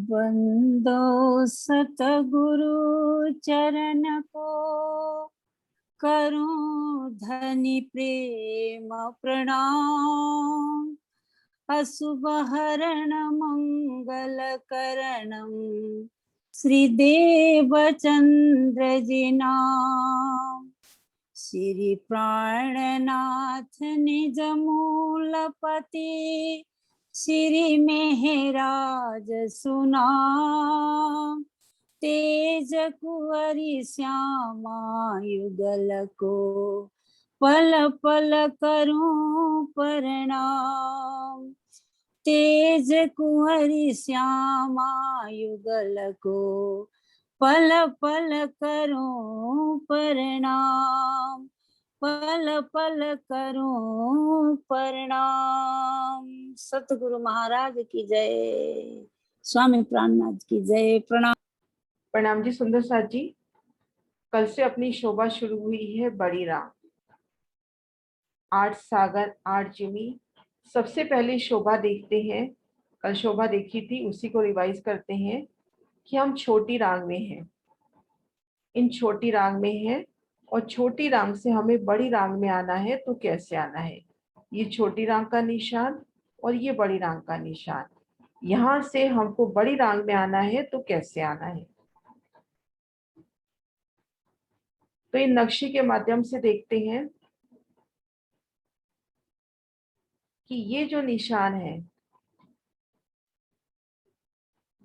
बंदो सतगुरु चरण को, करूं धनि प्रेम प्रणाम। अशुभ हरण मंगल करणम, श्रीदेव चंद्र जी नाम। श्री प्राणनाथ निज मूलपति, श्री मेहराज सुनाम। तेज कुंवरी श्यामा युगल को, पल पल करूं प्रणाम। तेज कुंवरी श्यामा युगल को, पल पल करूं प्रणाम। पल पल करूं प्रणाम। सतगुरु महाराज की जय, स्वामी प्राणनाथ की जय। प्रणाम। प्रणाम जी सुंदर साथ जी। कल से अपनी शोभा शुरू हुई है बड़ी राम। 8 सागर 8 जिमी। सबसे पहले शोभा देखते हैं। कल शोभा देखी थी, उसी को रिवाइज करते हैं कि हम छोटी रांग में हैं, इन छोटी रांग में हैं और छोटी रांग से हमें बड़ी रांग में आना है। तो कैसे आना है? ये छोटी रांग का निशान और ये बड़ी रांग का निशान। यहां से हमको बड़ी रांग में आना है, तो कैसे आना है? तो इन नक्शे के माध्यम से देखते हैं कि ये जो निशान है,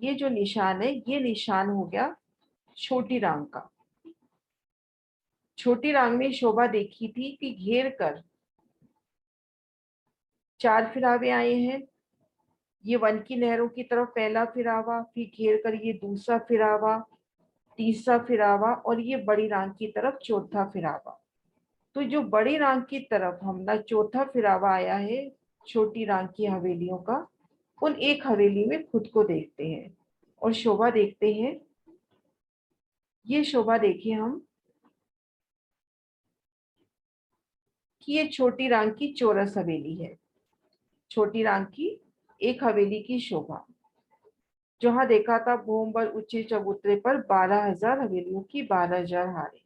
ये जो निशान है, ये निशान हो गया छोटी रांग का। छोटी रांग में शोभा देखी थी कि घेर कर 4 फिरावे आए हैं। ये वन की नहरों की तरफ पहला फिरावा, फिर घेर कर ये दूसरा फिरावा, तीसरा फिरावा और ये बड़ी रांग की तरफ चौथा फिरावा। तो जो बड़ी रांग की तरफ हमारा चौथा फिरावा आया है छोटी रांग की हवेलियों का, उन एक हवेली में खुद को देखते हैं और शोभा देखते हैं। ये शोभा देखिए हम कि ये छोटी रांग की चौरस हवेली है। छोटी रांग की एक हवेली की शोभा, जहां देखा था भूमबर ऊंचे चबूतरे पर 12,000 हवेलियों की 12,000 हारें।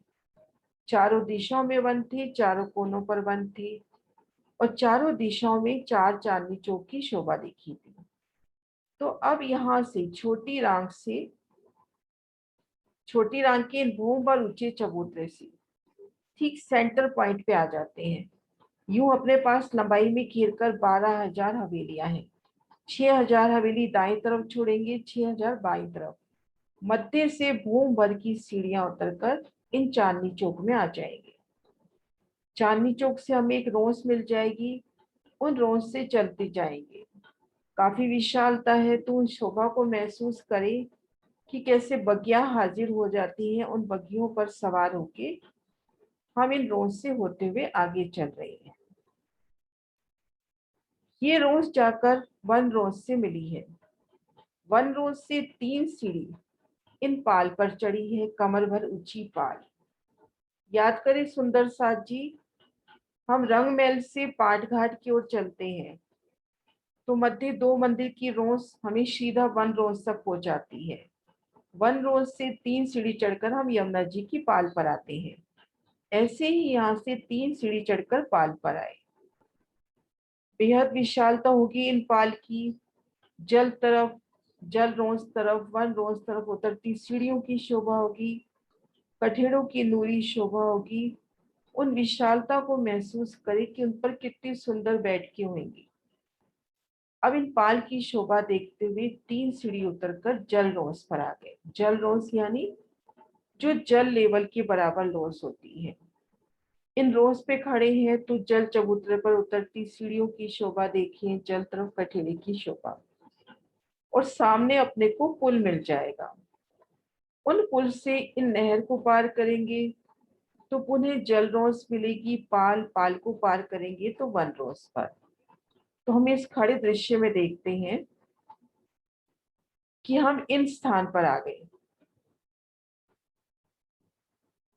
चारों दिशाओं में वन थी, चारों कोनों पर वन थी और चारों दिशाओं में 4 चांदनी चौक की शोभा दिखी थी। तो अब यहाँ से छोटी रांग के भूमबर ऊंचे चबूतरे से ठीक सेंटर पॉइंट पे आ जाते हैं। यूं अपने पास लंबाई में घेरकर 12,000 हवेलियां हैं। 6,000 हवेली दाएं तरफ छोड़ेंगे, 6,000 बाईं तरफ। मध्य से भूम भर की सीढ़ियां उतरकर इन चांदनी चौक में आ जाएंगे। चांदनी चौक से हमें एक रोंस मिल जाएगी, उन रोंस से चलते जाएंगे। काफी विशालता है, तो उन शोभा को महसूस करें कि कैसे बगिया हाजिर हो जाती हैं। उन बगियों पर सवार होके हम इन रोंस से होते हुए आगे चल रहे हैं। ये रोंस जाकर वन रोंस से मिली है। वन रोंस से 3 सीढ़ी इन पाल पर चढ़ी है, कमर भर ऊंची पाल। याद करें सुंदर साथ जी, हम रंगमहल से पाट घाट की ओर चलते हैं तो मध्य 2 मंदिर की रोंस हमें सीधा वन रोंस तक पहुंचाती है। वन रोंस से 3 सीढ़ी चढ़कर हम यमुना जी की पाल पर आते हैं। ऐसे ही यहाँ से 3 सीढ़ी चढ़कर पाल पर आए। बेहद विशालता होगी इन पाल की। जल तरफ, जल रोंस तरफ, वन रोंस तरफ उतरती सीढ़ियों की शोभा होगी, कठेड़ों की नूरी शोभा होगी। उन विशालता को महसूस करें कि उन पर कितनी सुंदर बैठकी होंगी। अब इन पाल की शोभा देखते हुए 3 सीढ़ी उतरकर जल रोंस पर आ गए। जल रोंस यानी जो जल लेवल के बराबर रोंस होती है। इन रोंस पे खड़े हैं तो जल चबूतरे पर उतरती सीढ़ियों की शोभा देखिए, जल तरफ कठेड़े की शोभा। और सामने अपने को पुल मिल जाएगा। उन पुल से इन नहर को पार करेंगे तो पुनः जल रोंस मिलेगी, पाल, पाल को पार करेंगे तो वन रोंस पर। तो हम इस खड़े दृश्य में देखते हैं कि हम इन स्थान पर आ गए।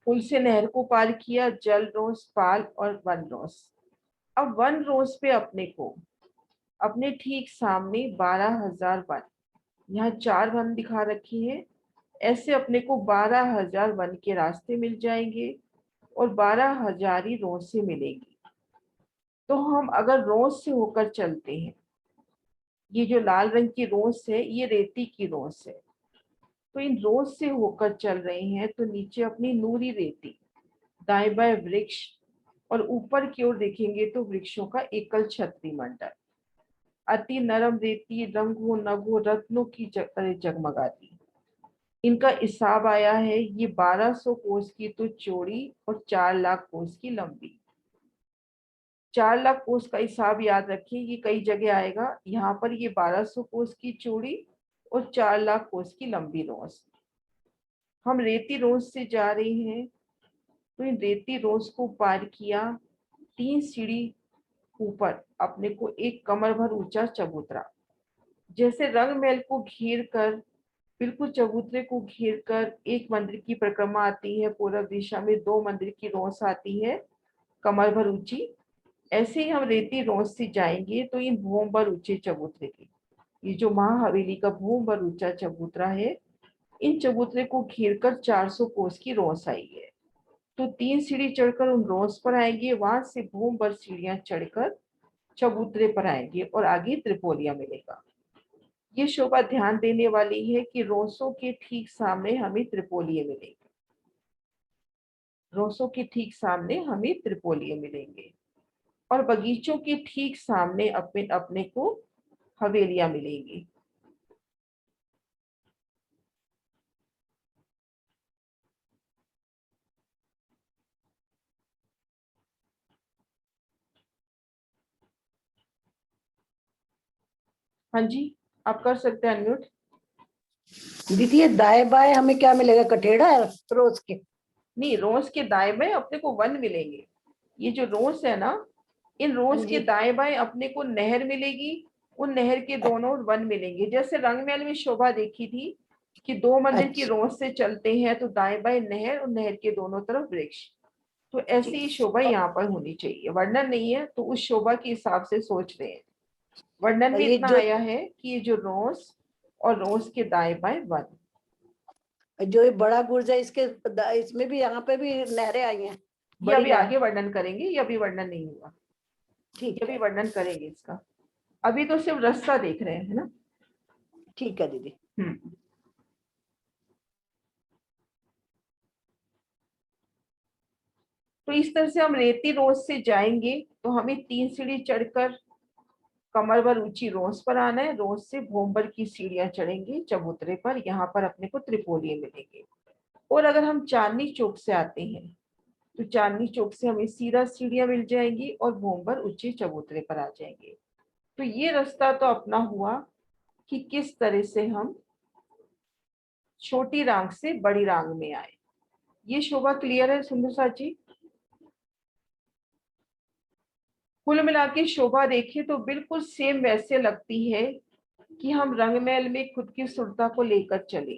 पुल से नहर को पार किया, जल रोंस, पाल और वन रोंस। अब वन रोंस पे अपने को, अपने ठीक सामने 12,000 वन, यहाँ 4 वन दिखा रखी है। ऐसे अपने को 12,000 वन के रास्ते मिल जाएंगे और 12,000 ही रोज से मिलेंगी। तो हम अगर रोज से होकर चलते हैं, ये जो लाल रंग की रोज है ये रेती की रोज है, तो इन रोज से होकर चल रहे हैं तो नीचे अपनी नूरी रेती, दाएं बाएं वृक्ष और ऊपर की ओर देखेंगे तो वृक्षों का एकल छतरी मंडल, अति नरम रेती, रंग हो नभ हो रत्नों की जगमगाती। इनका हिसाब आया है ये 1200 कोस की तो चौड़ी और 4 लाख कोस की लंबी। 4 लाख कोस का हिसाब याद रखिए, ये कई जगह आएगा। यहाँ पर ये 1200 कोस की चौड़ी और 4 लाख कोस की लंबी रोज। हम रेती रोज से जा रहे हैं तो इन रेती रोज को पार किया, 3 सीढ़ी ऊपर अपने को एक कमर भर ऊंचा चबूतरा, जैसे रंग महल को घेर कर, बिल्कुल चबूतरे को घेर कर एक मंदिर की परिक्रमा आती है, पूर्व दिशा में 2 मंदिर की रोस आती है कमर भर ऊंची। ऐसे ही हम रेती रोस से जाएंगे तो इन भूम भर ऊंचे चबूतरे की, ये जो महाहवेली का भूम भर ऊंचा चबूतरा है, इन चबूतरे को घेर कर 400 कोस की रोस आई है। तो 3 सीढ़ी चढ़कर उन रोस पर आएंगे, वहां से भूम भर सीढ़ियां चढ़कर चबूतरे पर आएंगे और आगे त्रिपोलिया मिलेगा। ये शोभा ध्यान देने वाली है कि रोसों के ठीक सामने हमें त्रिपोलिये मिलेंगे, रोसों के ठीक सामने हमें त्रिपोलिये मिलेंगे और बगीचों के ठीक सामने अपने अपने को हवेलियां मिलेंगी। हाँ जी, आप कर सकते हैं अनम्यूट। दीदी ये दाएं बाएं हमें क्या मिलेगा, कटेड़ा है रोज के? नहीं, रोज के दाएं बाएं अपने को वन मिलेंगे। ये जो रोज है ना, इन रोज हाँ के जी। दाएं बाएं अपने को नहर मिलेगी, उन नहर के दोनों ओर वन मिलेंगे। जैसे रंगमहल में शोभा देखी थी कि 2 मंदिर की अच्छा रोज से चलते हैं तो दाएं बाएं नहर और नहर के दोनों तरफ वृक्ष, तो ऐसी ही शोभा यहाँ पर होनी चाहिए। वर्णन नहीं है तो उस शोभा के हिसाब से सोच रहे हैं। वर्णन और में ये इतना आया है कि ये जो रोज और रोज के दाएं बाएं वन। जो ये बड़ा गुर्ज है इसके इसमें भी, यहाँ पे भी नहरें आई हैं, ये बड़ी अभी नहर। आगे वर्णन करेंगे, ये अभी वर्णन नहीं हुआ, ये ठीक अभी है, वर्णन करेंगे इसका। अभी तो सिर्फ रास्ता देख रहे हैं, है ना। ठीक है दीदी। तो इस तरह से हम रेती रोज से जाएंगे तो हमें 3 सीढ़ी चढ़कर कमर भर ऊंची रोज पर आना है। रोज से भोंबर की सीढ़ियां चढ़ेंगे चबूतरे पर, यहाँ पर अपने को त्रिपोलिये मिलेंगे। और अगर हम चांदनी चौक से आते हैं तो चांदनी चौक से हमें सीधा सीढ़ियां मिल जाएंगी और भोंबर ऊंचे चबूतरे पर आ जाएंगे। तो ये रास्ता तो अपना हुआ कि किस तरह से हम छोटी रांग से बड़ी रांग में आए। ये शोभा क्लियर है सुंदर साथ जी? कुल मिला के शोभा देखे तो बिल्कुल सेम वैसे लगती है कि हम रंगमहल में खुद की सुरता को लेकर चले।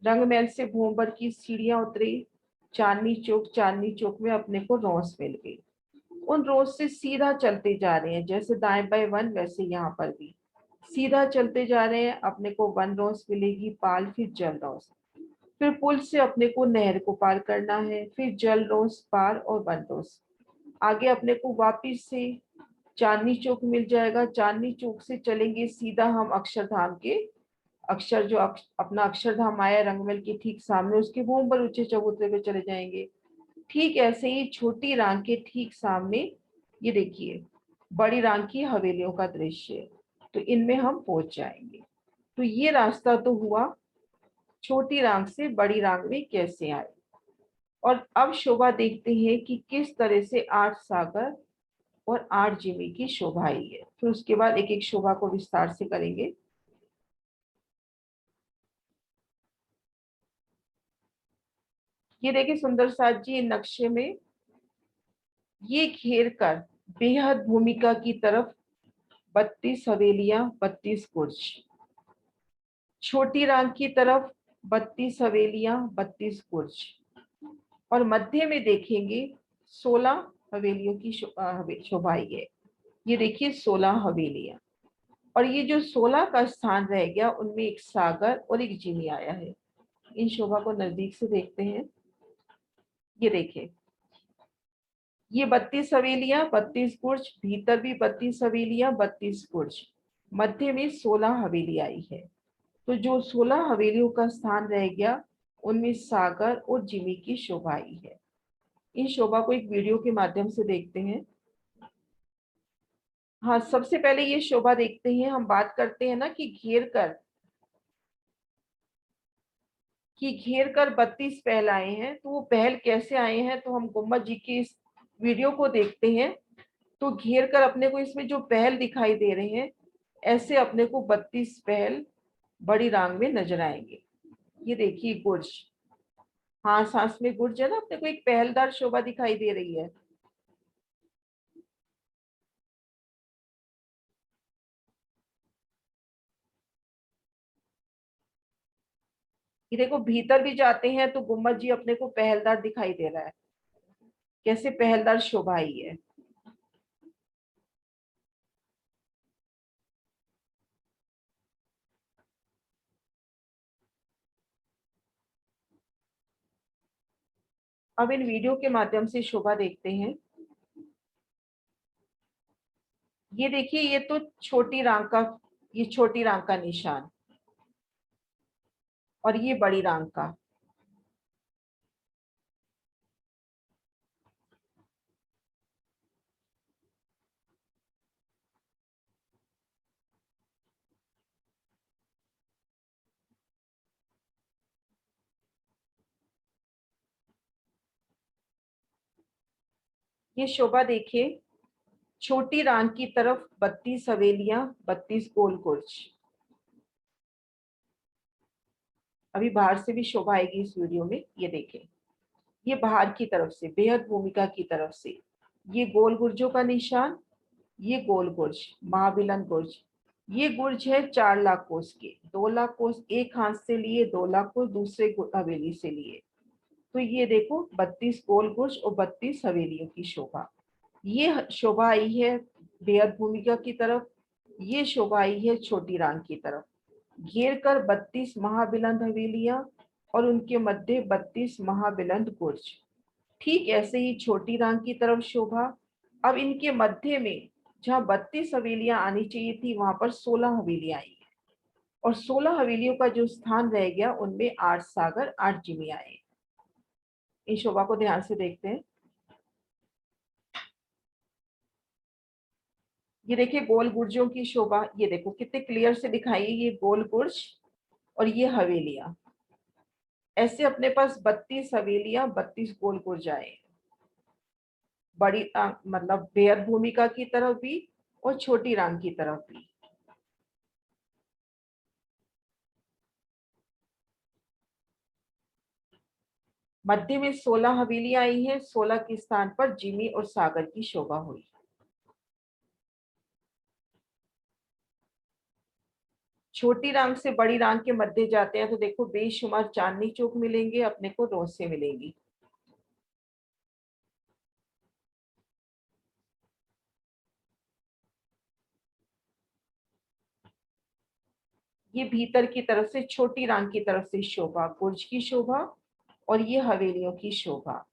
रंगमहल से भूंबर की सीढ़ियां उतरे, चांदनी चौक में अपने को रोस मिल गई। उन रोज से सीधा चलते जा रहे हैं, जैसे दाएं बाएं वन वैसे यहाँ पर भी सीधा चलते जा रहे हैं। अपने को वन रोस मिलेगी, पाल, फिर जल रोस, फिर पुल से अपने को नहर को पार करना है, फिर जल रोस पार और वन रोस। आगे अपने को वापिस से चांदनी चौक मिल जाएगा। चांदनी चौक से चलेंगे सीधा हम अक्षरधाम के, अक्षर जो अपना अक्षरधाम आया रंगमहल के ठीक सामने, उसके भूम पर ऊंचे चबूतरे पे चले जाएंगे। ठीक ऐसे ही छोटी रांग के ठीक सामने ये देखिए बड़ी रांग की हवेलियों का दृश्य, तो इनमें हम पहुंच जाएंगे। तो ये रास्ता तो हुआ छोटी रांग से बड़ी रांग में कैसे आए। और अब शोभा देखते हैं कि किस तरह से 8 सागर और 8 जिमी की शोभा आई है। फिर उसके बाद एक एक शोभा को विस्तार से करेंगे। ये देखिए सुंदर साथ जी नक्शे में, ये घेर कर बेहद भूमिका की तरफ 32 हवेलियां, 32 कुर्ज, छोटी रांग की तरफ 32 हवेलियां, 32 कुर्ज, और मध्य में देखेंगे 16 हवेलियों की शोभा आई है। ये देखिए 16 हवेलियां, और ये जो 16 का स्थान रह गया उनमें एक सागर और एक जिमी आया है। इन शोभा को नजदीक से देखते हैं। ये देखें, ये 32 हवेलियां, 32 बुर्ज, भीतर भी 32 हवेलियां, 32 बुर्ज, मध्य में 16 हवेली आई है। तो जो 16 हवेलियों का स्थान रह गया उनमें सागर और जिमी की शोभा आई है। इन शोभा को एक वीडियो के माध्यम से देखते हैं। हाँ, सबसे पहले ये शोभा देखते हैं। हम बात करते हैं ना कि घेर कर 32 पहल आए हैं, तो वो पहल कैसे आए हैं, तो हम गुम्बद जी की इस वीडियो को देखते हैं। तो घेर कर अपने को इसमें जो पहल दिखाई दे रहे हैं, ऐसे अपने को 32 पहल बड़ी रांग में नजर आएंगे। ये देखिए गुर्ज, हाँ सांस में गुर्ज है ना, अपने को एक पहलदार शोभा दिखाई दे रही है। ये देखो, भीतर भी जाते हैं तो गुम्बद जी अपने को पहलदार दिखाई दे रहा है, कैसे पहलदार शोभा आई है। अब इन वीडियो के माध्यम से शोभा देखते हैं। ये देखिए, ये तो ये छोटी रांग का निशान और ये बड़ी रांग का। ये शोभा देखिए, छोटी रांग की तरफ 32 हवेलियां, 32 गोल गुर्ज। अभी बाहर से भी शोभा आएगी इस वीडियो में। ये देखें, ये बाहर की तरफ से, बेहद भूमिका की तरफ से, ये गोल गुर्जों का निशान, ये गोल गुर्ज, महाबिलन गुर्ज। ये गुर्ज है 4 लाख कोस के, 2 लाख कोस एक हाथ से लिए, 2 लाख कोस दूसरे हवेली से लिए। तो ये देखो, 32 गोल गुर्ज और 32 हवेलियों की शोभा। ये शोभा आई है बेहद भूमिका की तरफ, ये शोभा आई है छोटी रांग की तरफ। घेर कर 32 महाबिलंद हवेलियां और उनके मध्य 32 महाबिलंद गुर्ज। ठीक ऐसे ही छोटी रांग की तरफ शोभा। अब इनके मध्य में जहां 32 हवेलियां आनी चाहिए थी, वहां पर 16 हवेलियां आई और 16 हवेलियों का जो स्थान रह गया उनमें 8 सागर, 8 जिमी आए। इस शोभा को ध्यान से देखते हैं। ये देखिए गोल गुर्जों की शोभा, ये देखो कितने क्लियर से दिखाई है, ये गोल गुर्ज और ये हवेलियां। ऐसे अपने पास 32 हवेलियां, 32 गोल गुर्ज आए, बड़ी मतलब बेहद भूमिका की तरफ भी और छोटी रांग की तरफ भी। मध्य में 16 हवेलियां आई हैं, 16 के स्थान पर जिमी और सागर की शोभा हुई। छोटी रांग से बड़ी रांग के मध्य जाते हैं तो देखो बेशुमार चांदनी चौक मिलेंगे, अपने को रोसे मिलेंगी। ये भीतर की तरफ से छोटी रांग की तरफ से शोभा, गुर्ज की शोभा और ये हवेलियों की शोभा।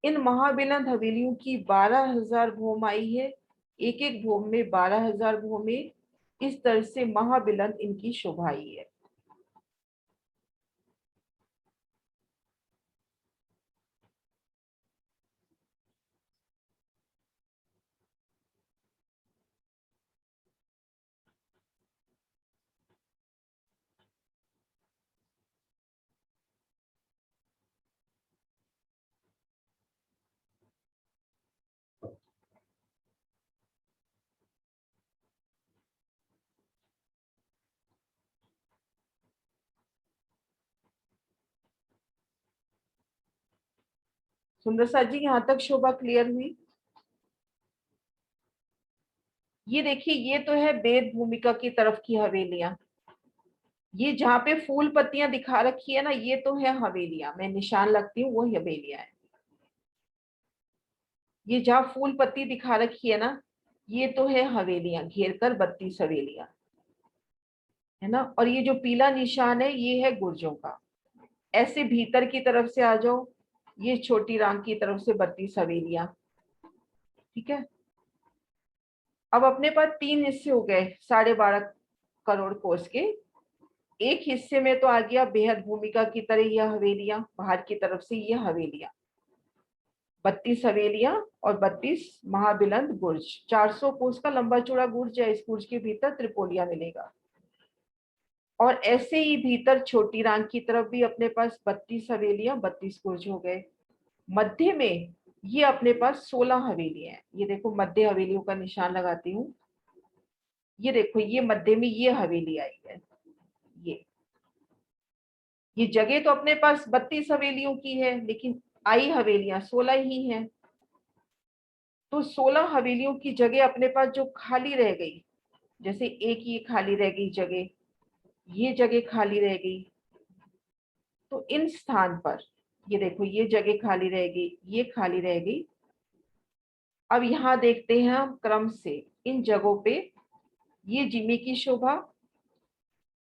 इन महाबिलंद हवेलियों की 12,000 भूम आई है, एक एक भूम में 12,000 भूमे। इस तरह से महाबिलंद इनकी शोभा आई है। सुंदर सा जी, यहाँ तक शोभा क्लियर हुई। ये देखिए, ये तो है वेद भूमिका की तरफ की हवेलियां। ये जहाँ पे फूल पत्तियां दिखा रखी है ना, ये तो है हवेलियां, मैं निशान लगती हूँ, वो हवेलियां है। ये जहाँ फूल पत्ती दिखा रखी है ना, ये तो है हवेलियां, घेर कर 32 हवेलियां। है ना। और ये जो पीला निशान है ये है गुर्जों का। ऐसे भीतर की तरफ से आ जाओ, ये छोटी रांग की तरफ से 32 हवेलियां। ठीक है, अब अपने पास 3 हिस्से हो गए 12.5 करोड़ कोस के। एक हिस्से में तो आ गया बेहद भूमिका की तरह यह हवेलियां, बाहर की तरफ से ये हवेलियां, 32 हवेलियां और 32 महाबिलंद गुर्ज। 400 कोस का लंबा चौड़ा गुर्ज है। इस गुर्ज के भीतर त्रिपोलिया मिलेगा। और ऐसे ही भीतर छोटी रांग की तरफ भी अपने पास 32 हवेलियां, 32 गुर्ज हो गए। मध्य में ये अपने पास 16 हवेलियां हैं। ये देखो मध्य हवेलियों का निशान लगाती हूँ। ये देखो ये मध्य में ये हवेली आई है। ये जगह तो अपने पास 32 हवेलियों की है, लेकिन आई हवेलियां 16 ही हैं। तो 16 हवेलियों की जगह अपने पास जो खाली रह गई, जैसे एक ये खाली रह गई जगह, ये जगह खाली रह गई, तो इन स्थान पर ये देखो ये जगह खाली रह गई, ये खाली रह गई। अब यहाँ देखते हैं हम क्रम से इन जगहों पे, ये जिमी की शोभा,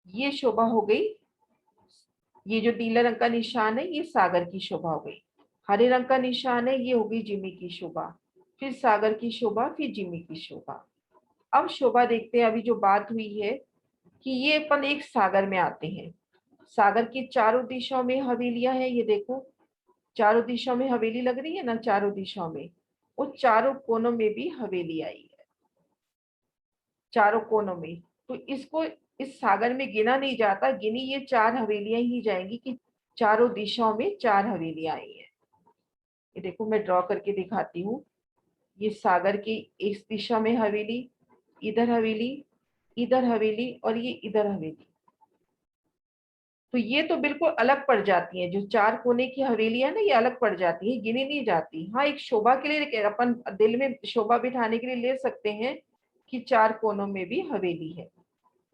ये शोभा हो गई। ये जो नीले रंग का निशान है ये सागर की शोभा हो गई। हरे रंग का निशान है ये हो गई जिमी की शोभा, फिर सागर की शोभा, फिर जिमी की शोभा। अब शोभा देखते हैं। अभी जो बात हुई है कि ये अपन एक सागर में आते हैं। सागर की चारों दिशाओं में हवेलियां हैं। ये देखो चारों दिशाओं में हवेली लग रही है ना, चारों दिशाओं में, और चारों कोनों में भी हवेली आई है, चारों कोनों में। तो इसको इस सागर में गिना नहीं जाता, गिनी ये 4 हवेलियां ही जाएंगी कि चारों दिशाओं में 4 हवेलियां आई हैं। ये देखो मैं ड्रॉ करके दिखाती हूँ। ये सागर की इस दिशा में हवेली, इधर हवेली, इधर हवेली, और ये इधर हवेली। तो ये तो बिल्कुल अलग पड़ जाती हैं। जो 4 कोने की हवेली है ना, ये अलग पड़ जाती है, गिनी नहीं जाती। हाँ, एक शोभा के लिए अपन दिल में शोभा बिठाने के लिए ले सकते हैं कि 4 कोनों में भी हवेली है,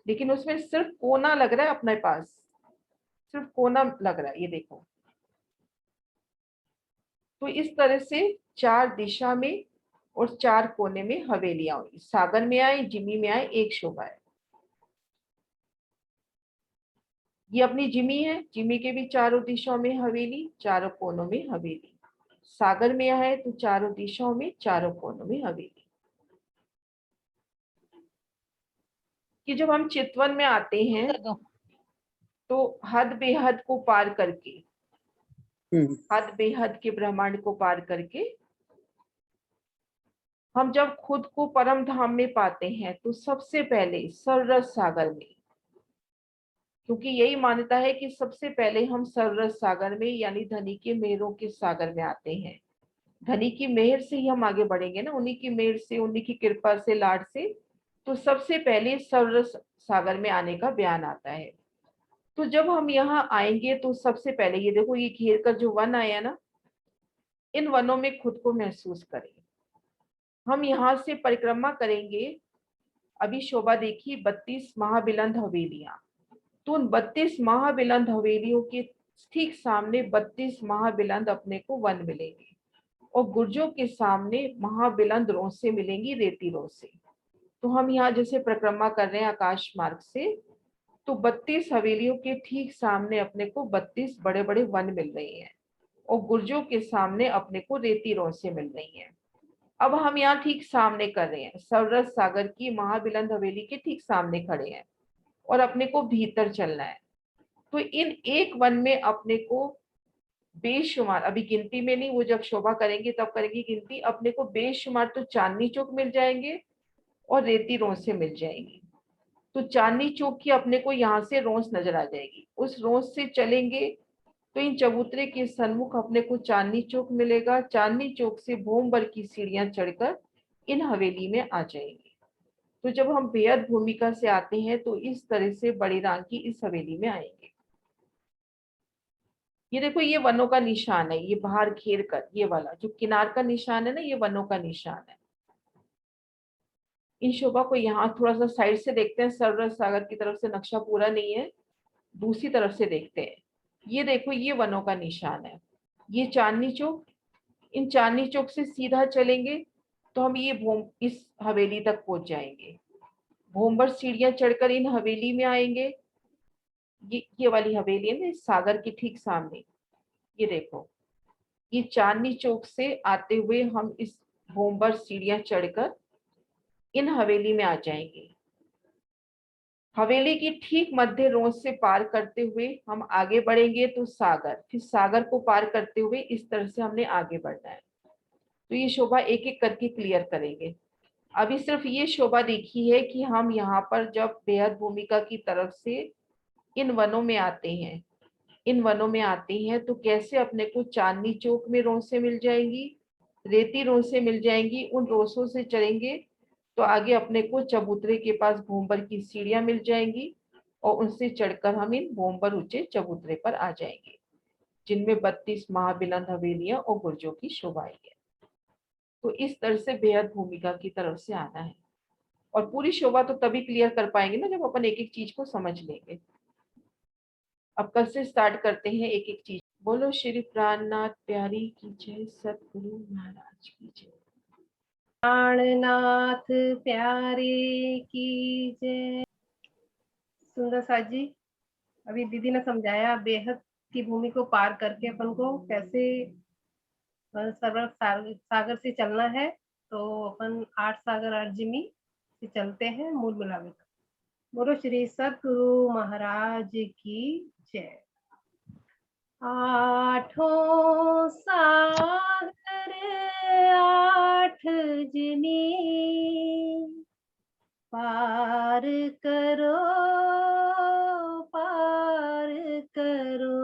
लेकिन उसमें सिर्फ कोना लग रहा है अपने पास, सिर्फ कोना लग रहा है। ये देखो, तो इस तरह से 4 दिशा में और 4 कोने में हवेलियां हुई। सागर में आए, जिमी में आए, एक शोभा है। ये अपनी जिमी है, जिमी के भी चारों दिशाओं में हवेली, चारों कोनों में हवेली। सागर में है तो चारों दिशाओं में, चारों कोनों में हवेली। कि जब हम चितवन में आते हैं तो हद बेहद को पार करके, हद बेहद के ब्रह्मांड को पार करके हम जब खुद को परम धाम में पाते हैं तो सबसे पहले सर्वरस सागर में, क्योंकि यही मान्यता है कि सबसे पहले हम सर्वरस सागर में यानी धनी के मेहरों के सागर में आते हैं। धनी की मेहर से ही हम आगे बढ़ेंगे ना, उन्हीं की मेहर से, उन्हीं की कृपा से, लाड से। तो सबसे पहले सर्वरस सागर में आने का बयान आता है। तो जब हम यहाँ आएंगे तो सबसे पहले ये देखो ये घेर कर जो वन आया ना, इन वनों में खुद को महसूस करें। हम यहाँ से परिक्रमा करेंगे। अभी शोभा देखी 32 महाबिलंद हवेलियां, तो उन 32 महाबिलंद हवेलियों के ठीक सामने 32 महाबिलंद अपने को वन मिलेंगे, और गुर्जों के सामने महाबिलंद रोसे मिलेंगी, रेती रोसे। तो हम यहाँ जैसे परिक्रमा कर रहे हैं आकाश मार्ग से, तो 32 हवेलियों के ठीक सामने अपने को 32 बड़े बड़े वन मिल रही हैं, और गुर्जों के सामने अपने को रेती रोसे मिल रही हैं। अब हम यहाँ ठीक सामने कर रहे हैं, सर्वरस सागर की महाबिलंद हवेली के ठीक सामने खड़े हैं, और अपने को भीतर चलना है। तो इन एक वन में अपने को बेशुमार, अभी गिनती में नहीं, वो जब शोभा करेंगे तब करेंगे गिनती, अपने को बेशुमार तो चांदनी चौक मिल जाएंगे और रेती रोसे मिल जाएंगी। तो चांदनी चौक की अपने को यहाँ से रोस नजर आ जाएगी, उस रोस से चलेंगे तो इन चबूतरे के सन्मुख अपने को चांदनी चौक मिलेगा। चांदनी चौक से भोमबर की सीढ़ियां चढ़कर इन हवेली में आ जाएंगे। तो जब हम बेहद भूमिका से आते हैं तो इस तरह से बड़ी रांग की इस हवेली में आएंगे। ये देखो ये वनों का निशान है, ये बाहर घेर कर ये वाला जो किनार का निशान है ना, ये वनों का निशान है। इन शोभा को यहाँ थोड़ा सा साइड से देखते हैं, सर्वरस सागर की तरफ से नक्शा पूरा नहीं है, दूसरी तरफ से देखते हैं। ये देखो ये वनों का निशान है, ये चांदनी चौक। इन चांदनी चौक से सीधा चलेंगे तो हम ये इस हवेली तक पहुंच जाएंगे। भोंबर सीढ़ियां चढ़कर इन हवेली में आएंगे। ये वाली हवेली है ना इस सागर के ठीक सामने। ये देखो, ये चांदनी चौक से आते हुए हम इस भोंबर सीढ़ियां चढ़कर इन हवेली में आ जाएंगे। हवेली की ठीक मध्य रोड से पार करते हुए हम आगे बढ़ेंगे तो सागर, फिर सागर को पार करते हुए इस तरह से हमने आगे बढ़ना है। तो ये शोभा एक एक करके क्लियर करेंगे। अभी सिर्फ ये शोभा देखी है कि हम यहाँ पर जब बेहद भूमिका की तरफ से इन वनों में आते हैं, इन वनों में आते हैं तो कैसे अपने को चांदनी चौक में रोसें मिल जाएंगी, रेती रोसें मिल जाएंगी, उन रोसों से चढ़ेंगे तो आगे अपने को चबूतरे के पास भोंबर की सीढ़ियां मिल जाएंगी और उनसे चढ़कर हम इन भोंबर ऊंचे चबूतरे पर आ जाएंगे, जिनमें 32 महाबिलंद हवेलियां और गुर्जों की शोभाएं है। तो इस तरह से बेहद भूमिका की तरफ से आना है। और पूरी शोभा तो तभी क्लियर कर पाएंगे ना जब अपन एक एक चीज को समझ लेंगे। अब कल से स्टार्ट करते हैं एक एक चीज। बोलो श्री प्राणनाथ प्यारी की जय, सतगुरु महाराज की जय। प्राणनाथ प्यारे की जय। सुंदर सा जी, अभी दीदी ने समझाया बेहद की भूमि को पार करके अपन को कैसे सरल सागर से चलना है। तो अपन 8 सागर 8 जिमी से चलते हैं मूल मिलावे तक। बोलो श्री सतगुरु महाराज की जय। आठों सागर 8 जिमी पार करो पार करो।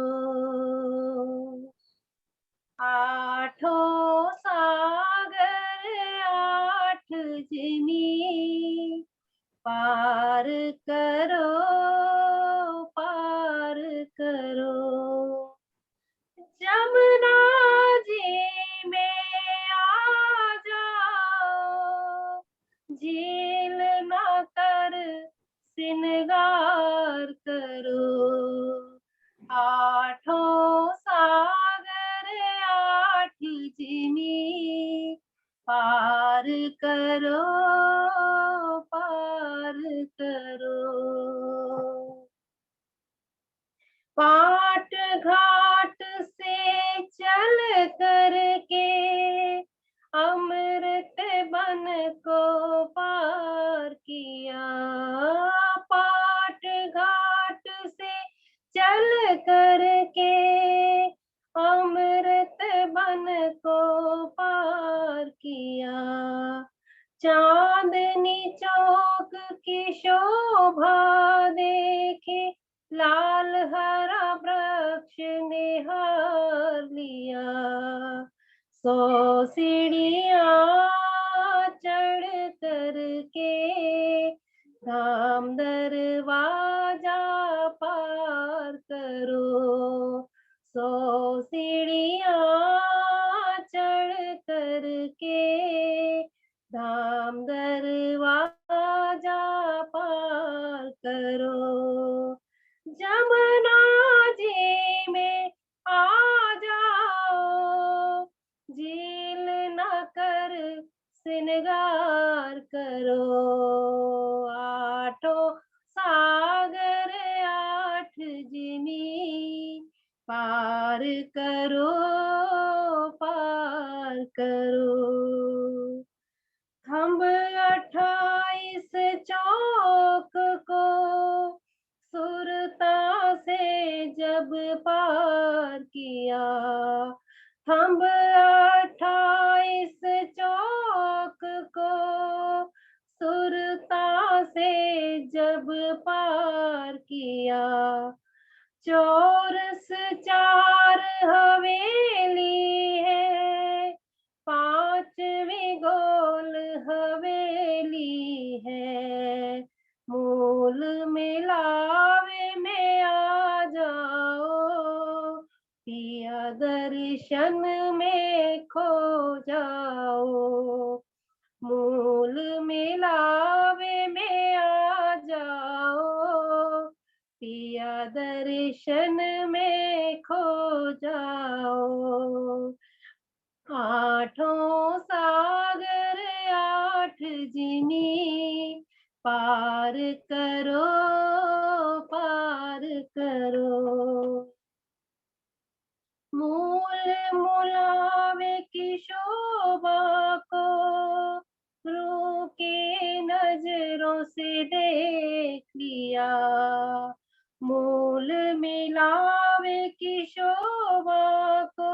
आठों सागर 8 जिमी पार करो पार करो। जमुना जी में आ जाओ, झील ना कर सिनगार करो। आठों सागर 8 जिमी पार करो पार करो। पाट घाट से चल करके अमृत बन को पार किया। पाट घाट से चल करके अमृत बन को पार किया। चांदनी चौक की शोभा देखे लाल हरा वृक्ष निहार लिया। 100 सीढ़ियां चढ़ करके धाम दरवाजा पार करो। 100 सीढ़ियां चढ़ करके धाम दरवाजा पार करो। जमुना जी में आ जाओ, झील न कर सिनगार करो। आठों सागर 8 जिमी पार करो पार करो। खम्ब 28 चौक को सुरता से जब पार किया। खम्ब 28 चौक को सुरता से जब पार किया। चौरस 4 हवेली है, 5वीं गोल हवेली है। मूल मिलावे में आ जाओ, पिया दर्शन में खो जाओ। मूल मिलावे में आ जाओ, पिया दर्शन में खो जाओ। आठों सागर 8 जिमी पार करो, पार करो। मूल मुलावे की शोभा को रू के नजरों से देख लिया। मूल मिलावे की शोभा को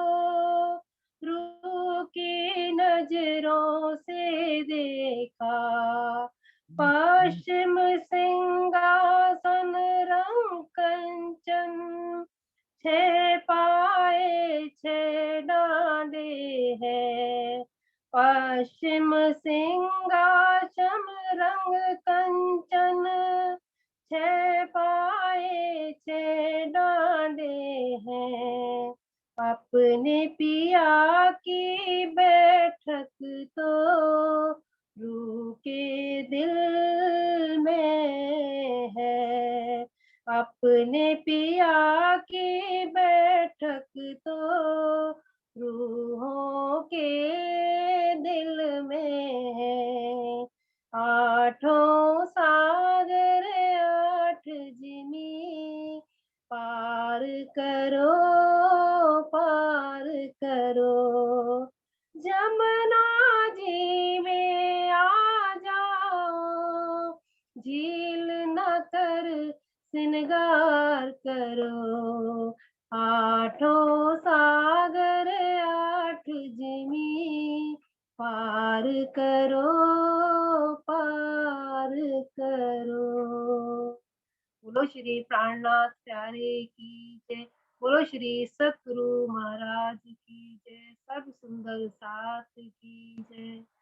रू की नजरों से देखा। पश्चिम सिंहासन रंग कंचन, छह पाए छह डांडे हैं। पश्चिम सिंहासन रंग कंचन, छह पाए छह डांडे हैं। अपने पिया की बैठक तो रूह के दिल में है। अपने पिया की बैठक तो रूहों के दिल में है। आठों सागर आठ जिमी, पार करो, पार करो। जमुना जी में आ जाओ, झील न कर सिनगार करो। आठों सागर आठ जिमी, पार करो, पार करो। बोलो श्री प्राणनाथ प्यारे की जय। बोलो श्री सतगुरु महाराज की जय। सर्व सुंदर साथ की जय।